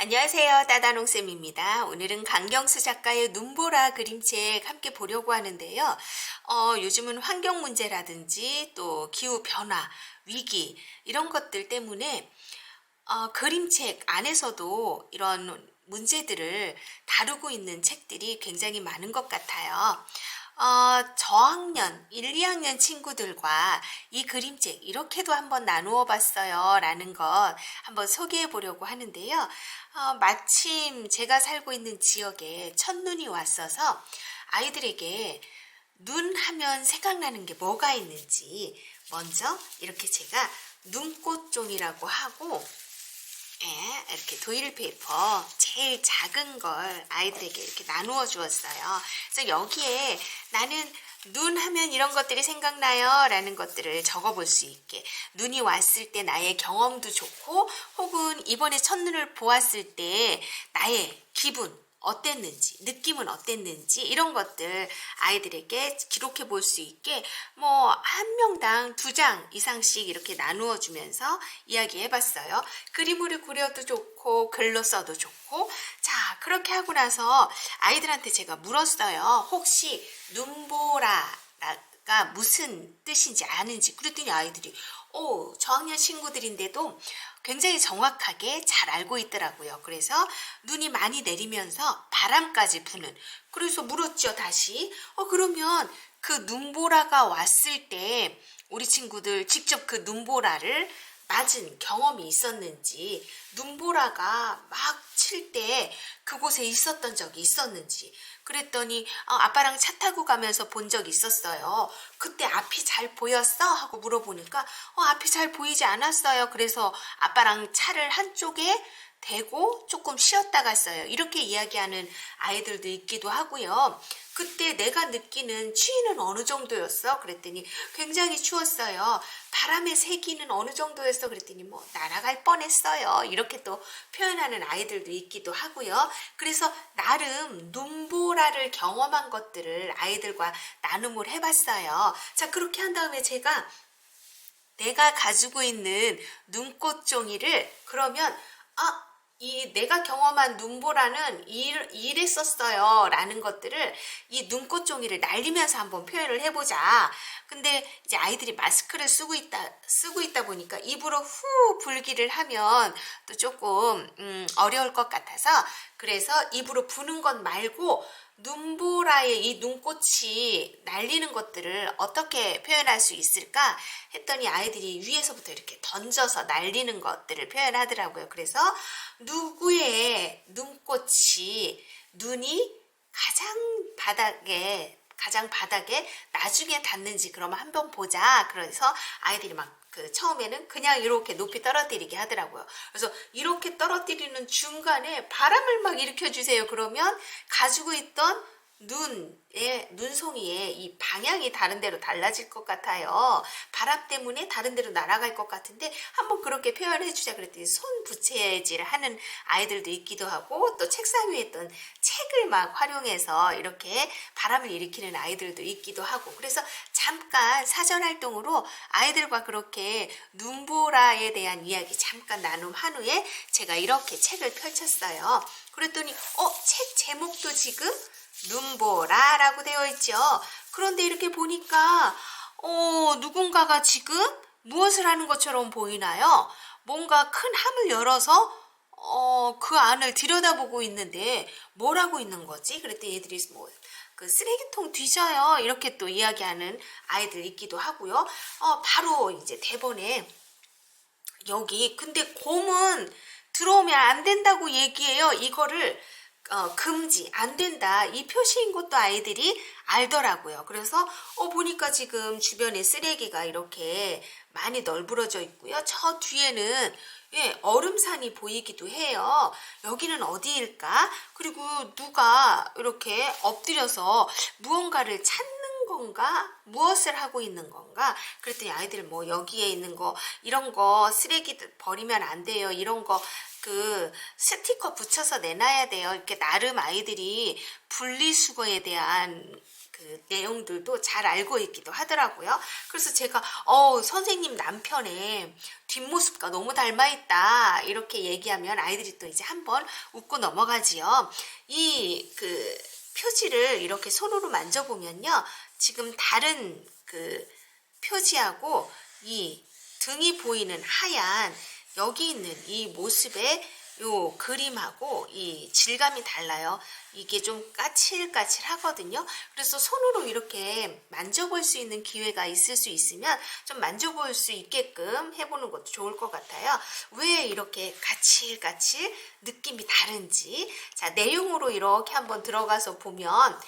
안녕하세요. 따다농쌤입니다. 오늘은 강경수 작가의 눈보라 그림책 함께 보려고 하는데요. 요즘은 환경 문제라든지 또 기후 변화, 위기 이런 것들 때문에 그림책 안에서도 이런 문제들을 다루고 있는 책들이 굉장히 많은 것 같아요. 저학년, 1, 2학년 친구들과 이 그림책 이렇게도 한번 나누어 봤어요 라는 것 한번 소개해 보려고 하는데요. 마침 제가 살고 있는 지역에 첫눈이 왔어서 아이들에게 눈 하면 생각나는 게 뭐가 있는지 먼저 이렇게 제가 눈꽃종이라고 하고 이렇게 도일 페이퍼 제일 작은 걸 아이들에게 이렇게 나누어 주었어요. 그래서 여기에 나는 눈 하면 이런 것들이 생각나요 라는 것들을 적어 볼 수 있게, 눈이 왔을 때 나의 경험도 좋고 혹은 이번에 첫눈을 보았을 때 나의 기분 어땠는지, 느낌은 어땠는지 이런 것들 아이들에게 기록해 볼 수 있게 한 명당 2장 이상씩 이렇게 나누어 주면서 이야기해 봤어요. 그림으로 그려도 좋고 글로 써도 좋고. 자, 그렇게 하고 나서 아이들한테 제가 물었어요. 혹시 눈보라가 무슨 뜻인지 아는지. 그랬더니 아이들이 저학년 친구들인데도 굉장히 정확하게 잘 알고 있더라고요. 그래서 눈이 많이 내리면서 바람까지 부는. 그래서 물었죠, 다시. 그러면 그 눈보라가 왔을 때 우리 친구들 직접 그 눈보라를 맞은 경험이 있었는지, 눈보라가 막 칠 때 그곳에 있었던 적이 있었는지. 그랬더니 아빠랑 차 타고 가면서 본 적이 있었어요. 그때 앞이 잘 보였어? 하고 물어보니까 앞이 잘 보이지 않았어요. 그래서 아빠랑 차를 한쪽에 대고 조금 쉬었다 갔어요. 이렇게 이야기하는 아이들도 있기도 하고요. 그때 내가 느끼는 추위는 어느 정도였어? 그랬더니 굉장히 추웠어요. 바람의 세기는 어느 정도였어? 그랬더니 날아갈 뻔했어요. 이렇게 또 표현하는 아이들도 있기도 하고요. 그래서 나름 눈보라를 경험한 것들을 아이들과 나눔을 해봤어요. 자, 그렇게 한 다음에 내가 가지고 있는 눈꽃 종이를 그러면 이 내가 경험한 눈보라는 이랬었어요 라는 것들을 이 눈꽃 종이를 날리면서 한번 표현을 해보자. 근데 이제 아이들이 마스크를 쓰고 있다 보니까 입으로 후 불기를 하면 또 조금 어려울 것 같아서, 그래서 입으로 부는 것 말고 눈보라의 이 눈꽃이 날리는 것들을 어떻게 표현할 수 있을까 했더니 아이들이 위에서부터 이렇게 던져서 날리는 것들을 표현하더라고요. 그래서 누구의 눈꽃이, 눈이 가장 바닥에 나중에 닿는지 그러면 한번 보자. 그래서 아이들이 처음에는 그냥 이렇게 높이 떨어뜨리게 하더라고요. 그래서 이렇게 떨어뜨리는 중간에 바람을 막 일으켜주세요. 그러면 가지고 있던 눈송이의 이 방향이 다른 데로 달라질 것 같아요. 바람 때문에 다른 데로 날아갈 것 같은데 한번 그렇게 표현해 주자 그랬더니 손 부채질을 하는 아이들도 있기도 하고, 또 책상 위에 있던 책을 막 활용해서 이렇게 바람을 일으키는 아이들도 있기도 하고. 그래서 잠깐 사전 활동으로 아이들과 그렇게 눈보라에 대한 이야기 잠깐 나눔한 후에 제가 이렇게 책을 펼쳤어요. 그랬더니 책 제목도 지금 눈보라라고 되어 있죠. 그런데 이렇게 보니까 누군가가 지금 무엇을 하는 것처럼 보이나요? 뭔가 큰 함을 열어서 그 안을 들여다보고 있는데 뭐라고 있는 거지? 그랬더니 얘들이 그 쓰레기통 뒤져요 이렇게 또 이야기하는 아이들 있기도 하고요. 바로 이제 대본에 여기 근데 곰은 들어오면 안 된다고 얘기해요. 이거를 금지, 안 된다 이 표시인 것도 아이들이 알더라고요. 그래서 보니까 지금 주변에 쓰레기가 이렇게 많이 널브러져 있고요. 저 뒤에는 얼음산이 보이기도 해요. 여기는 어디일까? 그리고 누가 이렇게 엎드려서 무언가를 찾는 건가? 무엇을 하고 있는 건가? 그랬더니 아이들 여기에 있는 거 이런 거 쓰레기 버리면 안 돼요. 이런 거 그 스티커 붙여서 내놔야 돼요. 이렇게 나름 아이들이 분리수거에 대한 그 내용들도 잘 알고 있기도 하더라고요. 그래서 제가 선생님 남편의 뒷모습과 너무 닮아있다 이렇게 얘기하면 아이들이 또 이제 한번 웃고 넘어가지요. 이 그 표지를 이렇게 손으로 만져보면요, 지금 다른 그 표지하고 이 등이 보이는 하얀 여기 있는 이 모습의 요 그림하고 이 질감이 달라요. 이게 좀 까칠까칠하거든요. 그래서 손으로 이렇게 만져볼 수 있는 기회가 있을 수 있으면 좀 만져볼 수 있게끔 해보는 것도 좋을 것 같아요. 왜 이렇게 까칠까칠 느낌이 다른지, 자, 내용으로 이렇게 한번 들어가서 보면,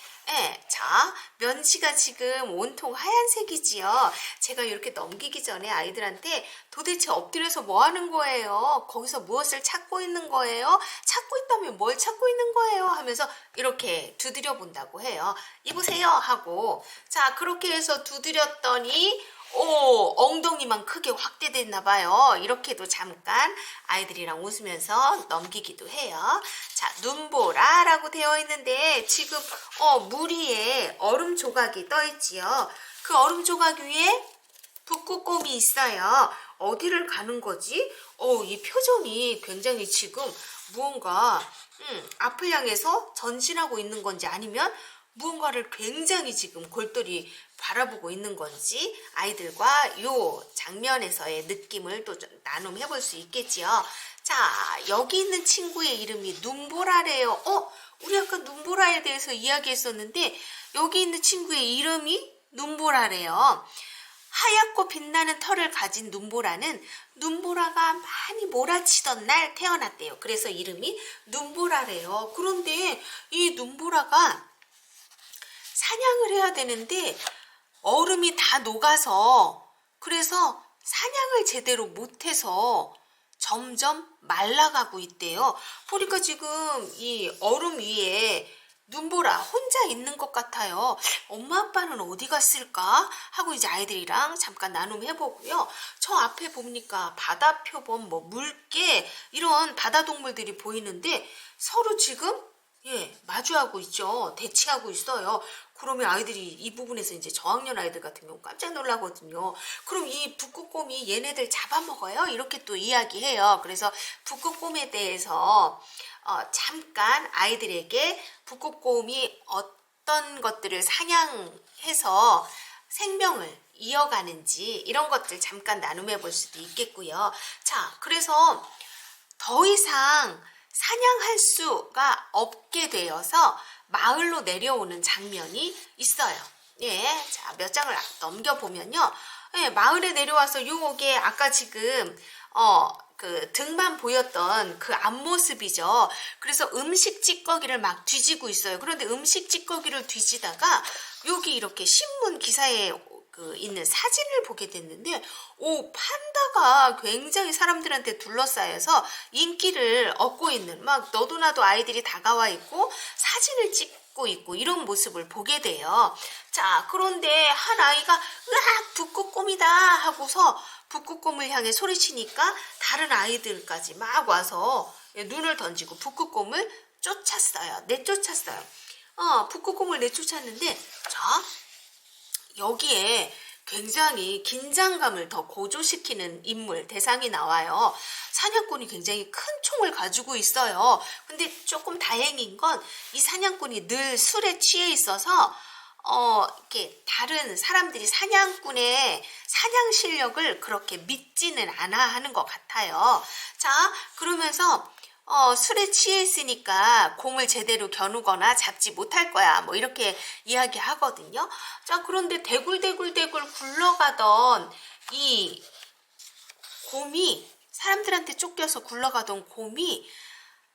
자, 면지가 지금 온통 하얀색이지요. 제가 이렇게 넘기기 전에 아이들한테 도대체 엎드려서 뭐 하는 거예요? 거기서 무엇을 찾고 있는 거예요? 찾고 있다면 뭘 찾고 있는 거예요? 하면서 이렇게 두드려 본다고 해요. 이보세요 하고, 자, 그렇게 해서 두드렸더니 엉덩이만 크게 확대됐나 봐요. 이렇게도 잠깐 아이들이랑 웃으면서 넘기기도 해요. 자, 눈보라라고 되어 있는데 지금 물 위에 얼음 조각이 떠 있지요. 그 얼음 조각 위에 북극곰이 있어요. 어디를 가는 거지? 이 표정이 굉장히 지금 무언가 앞을 향해서 전진하고 있는 건지 아니면 무언가를 굉장히 지금 골똘히 바라보고 있는 건지 아이들과 요 장면에서의 느낌을 또 좀 나눔해 볼 수 있겠지요. 자, 여기 있는 친구의 이름이 눈보라래요. 우리 아까 눈보라에 대해서 이야기했었는데 여기 있는 친구의 이름이 눈보라래요. 하얗고 빛나는 털을 가진 눈보라는 눈보라가 많이 몰아치던 날 태어났대요. 그래서 이름이 눈보라래요. 그런데 이 눈보라가 사냥을 해야 되는데 얼음이 다 녹아서 그래서 사냥을 제대로 못해서 점점 말라가고 있대요. 보니까 지금 이 얼음 위에 눈보라 혼자 있는 것 같아요. 엄마 아빠는 어디 갔을까 하고 이제 아이들이랑 잠깐 나눔해보고요. 저 앞에 보니까 바다표범, 물개 이런 바다 동물들이 보이는데 서로 지금 마주하고 있죠. 대치하고 있어요. 그러면 아이들이 이 부분에서 이제 저학년 아이들 같은 경우 깜짝 놀라거든요. 그럼 이 북극곰이 얘네들 잡아먹어요? 이렇게 또 이야기해요. 그래서 북극곰에 대해서 잠깐 아이들에게 북극곰이 어떤 것들을 사냥해서 생명을 이어가는지 이런 것들 잠깐 나눔해 볼 수도 있겠고요. 자, 그래서 더 이상 사냥할 수가 없게 되어서 마을로 내려오는 장면이 있어요. 자, 몇 장을 넘겨보면요. 마을에 내려와서 요게 아까 지금 그 등만 보였던 그 앞모습이죠. 그래서 음식 찌꺼기를 막 뒤지고 있어요. 그런데 음식 찌꺼기를 뒤지다가 여기 이렇게 신문 기사에 있는 사진을 보게 됐는데 판다가 굉장히 사람들한테 둘러싸여서 인기를 얻고 있는 막 너도 나도 아이들이 다가와 있고 사진을 찍고 있고 이런 모습을 보게 돼요. 자, 그런데 한 아이가 으악 북극곰이다 하고서 북극곰을 향해 소리치니까 다른 아이들까지 막 와서 눈을 던지고 북극곰을 쫓았어요. 내쫓았어요. 북극곰을 내쫓았는데 자, 여기에 굉장히 긴장감을 더 고조시키는 인물, 대상이 나와요. 사냥꾼이 굉장히 큰 총을 가지고 있어요. 근데 조금 다행인 건 이 사냥꾼이 늘 술에 취해 있어서 이렇게 다른 사람들이 사냥꾼의 사냥 실력을 그렇게 믿지는 않아 하는 것 같아요. 자, 그러면서 술에 취해 있으니까 곰을 제대로 겨누거나 잡지 못할 거야. 뭐 이렇게 이야기하거든요. 자, 그런데 대굴대굴 굴러가던 이 곰이 사람들한테 쫓겨서 굴러가던 곰이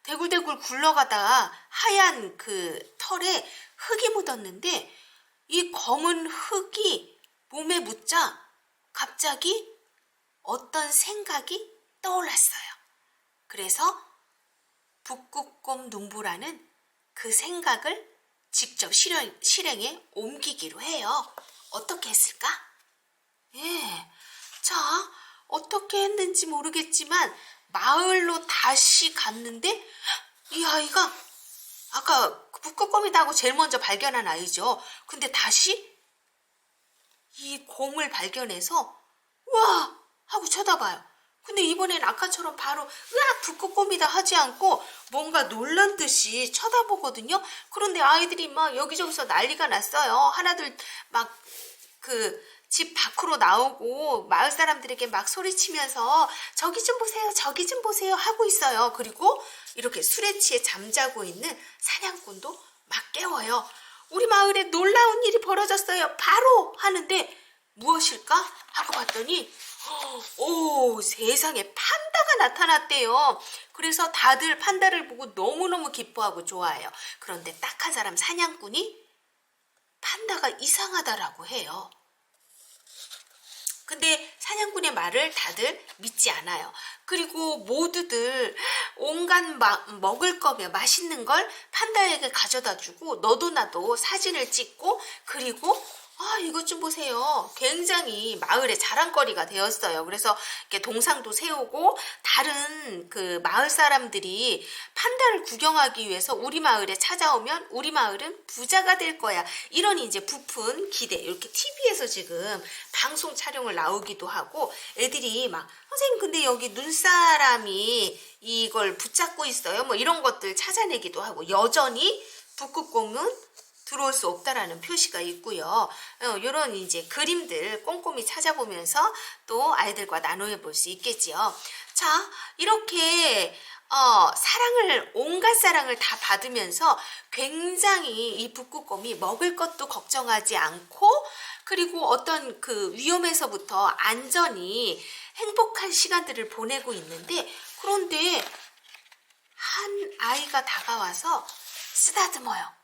대굴대굴 굴러가다가 하얀 그 털에 흙이 묻었는데 이 검은 흙이 몸에 묻자 갑자기 어떤 생각이 떠올랐어요. 그래서 북극곰 눈보라는 그 생각을 직접 실행에 옮기기로 해요. 어떻게 했을까? 자, 어떻게 했는지 모르겠지만 마을로 다시 갔는데 이 아이가 아까 북극곰이다 하고 제일 먼저 발견한 아이죠. 근데 다시 이 곰을 발견해서 와! 하고 쳐다봐요. 근데 이번엔 아까처럼 바로 으악 북극곰이다 하지 않고 뭔가 놀란 듯이 쳐다보거든요. 그런데 아이들이 막 여기저기서 난리가 났어요. 하나둘 막 집 밖으로 나오고 마을 사람들에게 막 소리치면서 저기 좀 보세요, 저기 좀 보세요 하고 있어요. 그리고 이렇게 술에 취해 잠자고 있는 사냥꾼도 막 깨워요. 우리 마을에 놀라운 일이 벌어졌어요. 바로 하는데 무엇일까? 하고 봤더니 오, 세상에 판다가 나타났대요. 그래서 다들 판다를 보고 너무너무 기뻐하고 좋아해요. 그런데 딱 한 사람 사냥꾼이 판다가 이상하다라고 해요. 근데 사냥꾼의 말을 다들 믿지 않아요. 그리고 모두들 온갖 먹을 거며 맛있는 걸 판다에게 가져다 주고 너도 나도 사진을 찍고 그리고 이것 좀 보세요. 굉장히 마을의 자랑거리가 되었어요. 그래서 이렇게 동상도 세우고 다른 그 마을 사람들이 판다를 구경하기 위해서 우리 마을에 찾아오면 우리 마을은 부자가 될 거야. 이런 이제 부푼 기대. 이렇게 TV에서 지금 방송 촬영을 나오기도 하고 애들이 막 선생님 근데 여기 눈사람이 이걸 붙잡고 있어요. 뭐 이런 것들 찾아내기도 하고 여전히 북극곰은 들어올 수 없다라는 표시가 있고요. 이런 이제 그림들 꼼꼼히 찾아보면서 또 아이들과 나눠 볼 수 있겠지요. 자, 이렇게 사랑을 온갖 사랑을 다 받으면서 굉장히 이 북극곰이 먹을 것도 걱정하지 않고 그리고 어떤 그 위험에서부터 안전히 행복한 시간들을 보내고 있는데 그런데 한 아이가 다가와서 쓰다듬어요.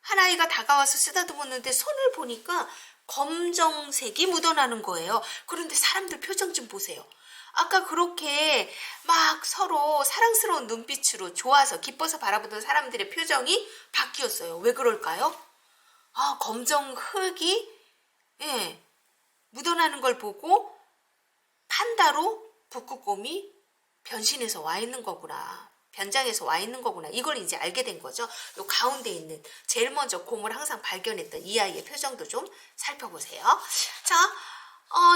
한 아이가 다가와서 쓰다듬었는데 손을 보니까 검정색이 묻어나는 거예요. 그런데 사람들 표정 좀 보세요. 아까 그렇게 막 서로 사랑스러운 눈빛으로 좋아서 기뻐서 바라보던 사람들의 표정이 바뀌었어요. 왜 그럴까요? 검정 흙이 묻어나는 걸 보고 판다로 북극곰이 변신해서 와 있는 거구나. 변장해서 와 있는 거구나. 이걸 이제 알게 된 거죠. 요 가운데 있는 제일 먼저 곰을 항상 발견했던 이 아이의 표정도 좀 살펴보세요. 자,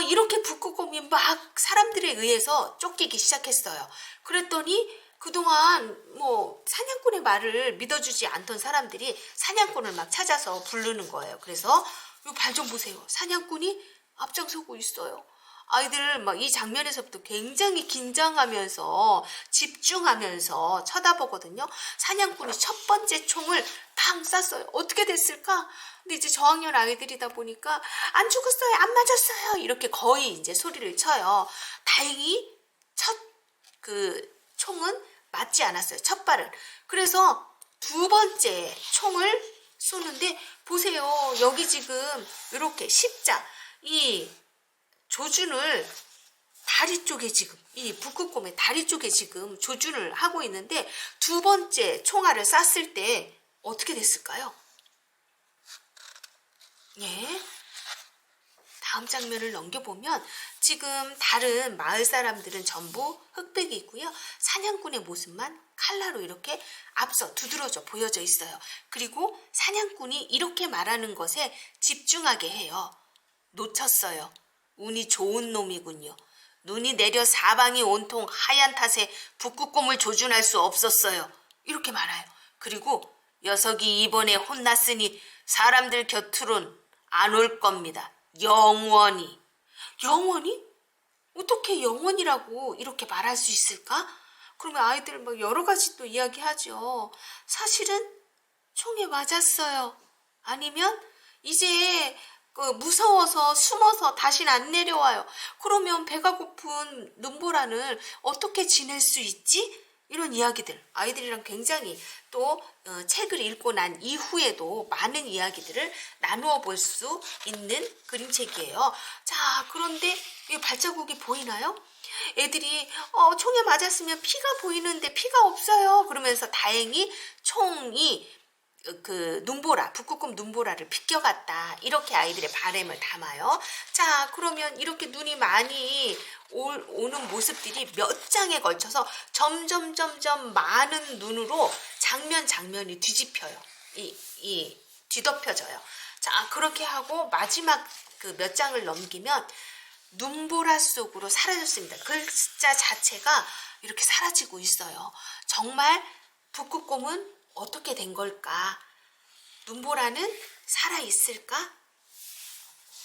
이렇게 북극곰이 막 사람들에 의해서 쫓기기 시작했어요. 그랬더니 그동안 뭐 사냥꾼의 말을 믿어주지 않던 사람들이 사냥꾼을 막 찾아서 부르는 거예요. 그래서 요 발 좀 보세요. 사냥꾼이 앞장서고 있어요. 아이들 막 이 장면에서부터 굉장히 긴장하면서 집중하면서 쳐다보거든요. 사냥꾼이 첫 번째 총을 팡 쐈어요. 어떻게 됐을까? 근데 이제 저학년 아이들이다 보니까 안 죽었어요, 안 맞았어요. 이렇게 거의 이제 소리를 쳐요. 다행히 첫 총은 맞지 않았어요. 첫 발은. 그래서 두 번째 총을 쏘는데 보세요. 여기 지금 이렇게 십자 이 조준을 다리 쪽에 지금 이 북극곰의 다리 쪽에 지금 조준을 하고 있는데 두 번째 총알을 쐈을 때 어떻게 됐을까요? 예. 다음 장면을 넘겨보면 지금 다른 마을 사람들은 전부 흑백이고요. 사냥꾼의 모습만 칼라로 이렇게 앞서 두드러져 보여져 있어요. 그리고 사냥꾼이 이렇게 말하는 것에 집중하게 해요. 놓쳤어요. 운이 좋은 놈이군요. 눈이 내려 사방이 온통 하얀 탓에 북극곰을 조준할 수 없었어요. 이렇게 말해요. 그리고 녀석이 이번에 혼났으니 사람들 곁으론 안 올 겁니다. 영원히. 영원히? 어떻게 영원이라고 이렇게 말할 수 있을까? 그러면 아이들 막 여러 가지 또 이야기하죠. 사실은 총에 맞았어요. 아니면 이제 무서워서 숨어서 다시는 안 내려와요. 그러면 배가 고픈 눈보라는 어떻게 지낼 수 있지? 이런 이야기들 아이들이랑 굉장히 또 책을 읽고 난 이후에도 많은 이야기들을 나누어 볼 수 있는 그림책이에요. 자, 그런데 이 발자국이 보이나요? 애들이 총에 맞았으면 피가 보이는데 피가 없어요. 그러면서 다행히 총이 눈보라, 북극곰 눈보라를 비껴갔다. 이렇게 아이들의 바람을 담아요. 자, 그러면 이렇게 눈이 많이 오는 모습들이 몇 장에 걸쳐서 점점 많은 눈으로 장면이 뒤집혀요. 이 뒤덮여져요. 자, 그렇게 하고 마지막 그 몇 장을 넘기면 눈보라 속으로 사라졌습니다. 글자 자체가 이렇게 사라지고 있어요. 정말 북극곰은 어떻게 된 걸까? 눈보라는 살아있을까?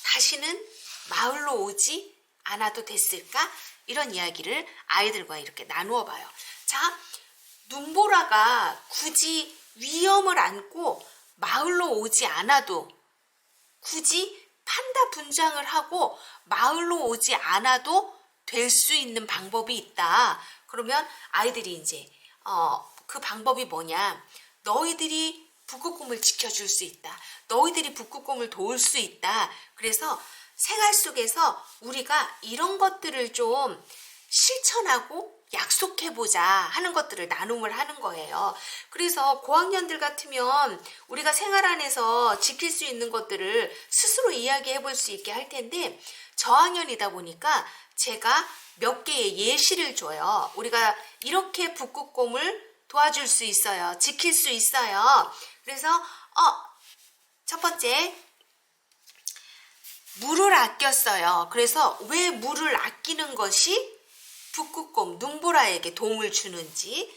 다시는 마을로 오지 않아도 됐을까? 이런 이야기를 아이들과 이렇게 나누어 봐요. 자, 눈보라가 굳이 위험을 안고 마을로 오지 않아도, 굳이 판다 분장을 하고 마을로 오지 않아도 될 수 있는 방법이 있다. 그러면 아이들이 이제 그 방법이 뭐냐? 너희들이 북극곰을 지켜줄 수 있다. 너희들이 북극곰을 도울 수 있다. 그래서 생활 속에서 우리가 이런 것들을 좀 실천하고 약속해보자 하는 것들을 나눔을 하는 거예요. 그래서 고학년들 같으면 우리가 생활 안에서 지킬 수 있는 것들을 스스로 이야기해볼 수 있게 할 텐데, 저학년이다 보니까 제가 몇 개의 예시를 줘요. 우리가 이렇게 북극곰을 도와줄 수 있어요. 지킬 수 있어요. 그래서 첫 번째, 물을 아꼈어요. 그래서 왜 물을 아끼는 것이 북극곰, 눈보라에게 도움을 주는지,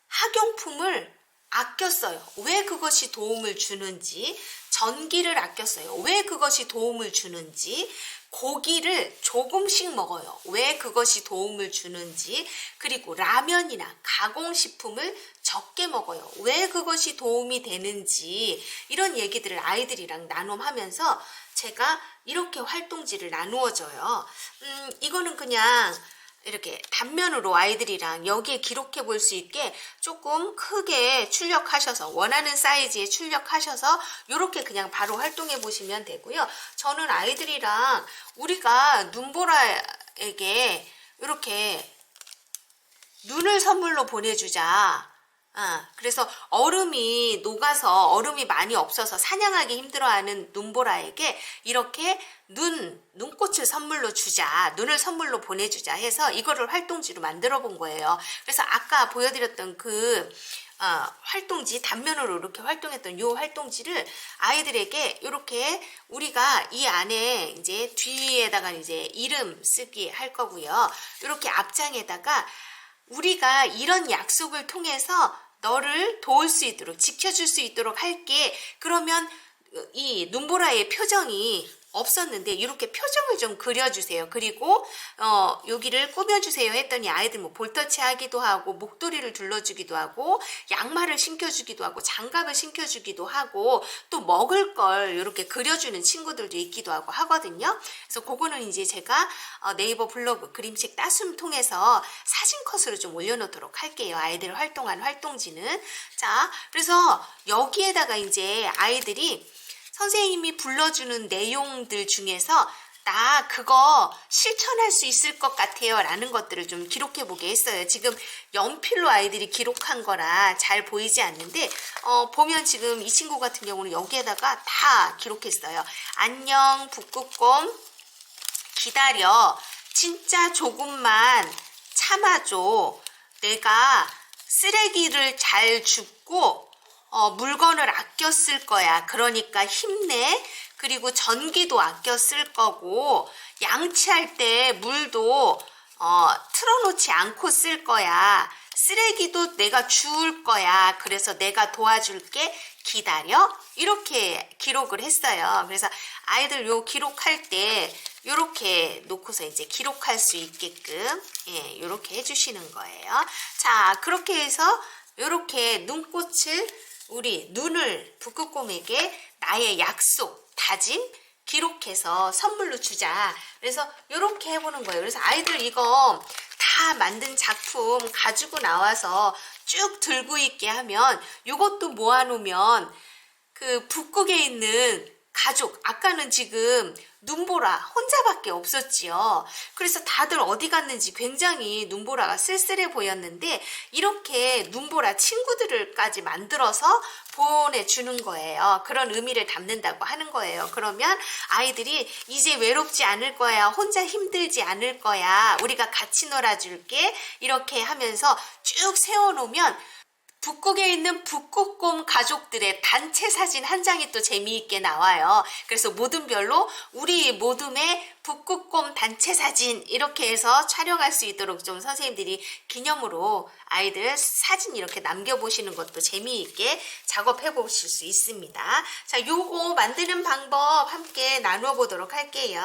학용품을 아꼈어요. 왜 그것이 도움을 주는지, 전기를 아꼈어요. 왜 그것이 도움을 주는지, 고기를 조금씩 먹어요. 왜 그것이 도움을 주는지, 그리고 라면이나 가공식품을 적게 먹어요. 왜 그것이 도움이 되는지, 이런 얘기들을 아이들이랑 나눔하면서 제가 이렇게 활동지를 나누어줘요. 이거는 그냥 이렇게 단면으로 아이들이랑 여기에 기록해 볼 수 있게 조금 크게 출력하셔서, 원하는 사이즈에 출력하셔서 이렇게 그냥 바로 활동해 보시면 되고요. 저는 아이들이랑 우리가 눈보라에게 이렇게 눈을 선물로 보내주자. 그래서 얼음이 녹아서 얼음이 많이 없어서 사냥하기 힘들어하는 눈보라에게 이렇게 눈꽃을 선물로 주자, 눈을 선물로 보내주자 해서 이거를 활동지로 만들어 본 거예요. 그래서 아까 보여드렸던 그 활동지, 단면으로 이렇게 활동했던 이 활동지를 아이들에게 이렇게 우리가 이 안에 이제 뒤에다가 이제 이름 쓰기 할 거고요. 이렇게 앞장에다가 우리가 이런 약속을 통해서 너를 도울 수 있도록, 지켜줄 수 있도록 할게. 그러면 이 눈보라의 표정이 없었는데 이렇게 표정을 좀 그려주세요. 그리고 여기를 꾸며주세요 했더니 아이들 뭐 볼터치 하기도 하고, 목도리를 둘러주기도 하고, 양말을 신겨주기도 하고, 장갑을 신겨주기도 하고, 또 먹을 걸 이렇게 그려주는 친구들도 있기도 하고 하거든요. 그래서 그거는 이제 제가 네이버 블로그 그림책 따순 통해서 사진 컷으로 좀 올려놓도록 할게요. 아이들 활동한 활동지는. 자, 그래서 여기에다가 이제 아이들이 선생님이 불러주는 내용들 중에서 나 그거 실천할 수 있을 것 같아요 라는 것들을 좀 기록해 보게 했어요. 지금 연필로 아이들이 기록한 거라 잘 보이지 않는데 보면 지금 이 친구 같은 경우는 여기에다가 다 기록했어요. 안녕 북극곰, 기다려, 진짜 조금만 참아줘, 내가 쓰레기를 잘 줍고 물건을 아껴 쓸 거야. 그러니까 힘내. 그리고 전기도 아껴 쓸 거고, 양치할 때 물도 틀어놓지 않고 쓸 거야. 쓰레기도 내가 주울 거야. 그래서 내가 도와줄게. 기다려. 이렇게 기록을 했어요. 그래서 아이들 요 기록할 때 요렇게 놓고서 이제 기록할 수 있게끔 요렇게 해주시는 거예요. 자, 그렇게 해서 요렇게 눈꽃을, 우리 눈을 북극곰에게 나의 약속, 다짐 기록해서 선물로 주자. 그래서 이렇게 해보는 거예요. 그래서 아이들 이거 다 만든 작품 가지고 나와서 쭉 들고 있게 하면, 이것도 모아놓으면 그 북극에 있는 가족, 아까는 지금 눈보라 혼자밖에 없었지요. 그래서 다들 어디 갔는지 굉장히 눈보라가 쓸쓸해 보였는데 이렇게 눈보라 친구들까지 만들어서 보내주는 거예요. 그런 의미를 담는다고 하는 거예요. 그러면 아이들이 이제 외롭지 않을 거야, 혼자 힘들지 않을 거야, 우리가 같이 놀아줄게, 이렇게 하면서 쭉 세워놓으면 북극에 있는 북극곰 가족들의 단체 사진 한 장이 또 재미있게 나와요. 그래서 모둠별로 우리 모둠의 북극곰 단체 사진 이렇게 해서 촬영할 수 있도록 좀 선생님들이 기념으로 아이들 사진 이렇게 남겨보시는 것도 재미있게 작업해 보실 수 있습니다. 자, 요거 만드는 방법 함께 나누어 보도록 할게요.